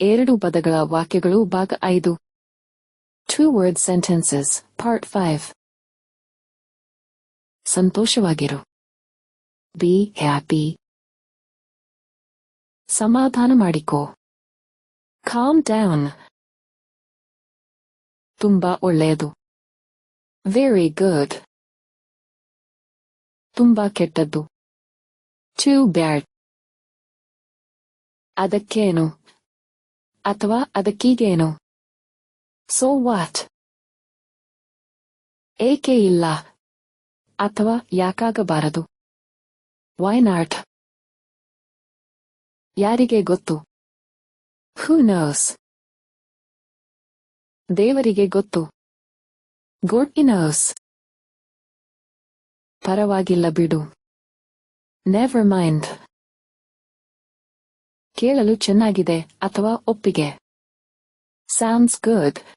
ಎರಡು ಪದಗಳ ವಾಕ್ಯಗಳು ಭಾಗ 5. 2-word sentences, part 5. ಸಂತೋಷವಾಗಿರು. Be happy. ಸಮಾಧಾನ ಮಾಡಿಕೋ. Calm down. ತುಂಬಾ ಒಳ್ಳೆಯದು. Very good. ತುಂಬಾ ಕೆಟ್ಟದ್ದು. Too bad. ಅದಕ್ಕೇನು ಅಥವಾ ಅದಕ್ಕೀಗೇನು. So what? ಏಕೆ ಇಲ್ಲ ಅಥವಾ ಯಾಕಾಗಬಾರದು. Why not? ಯಾರಿಗೆ ಗೊತ್ತು. Who knows? ದೇವರಿಗೆ ಗೊತ್ತು. God knows. ಪರವಾಗಿಲ್ಲ ಬಿಡು. Never mind. ಕೇಳಲು ಚೆನ್ನಾಗಿದೆ ಅಥವಾ ಒಪ್ಪಿಗೆ. Sounds good.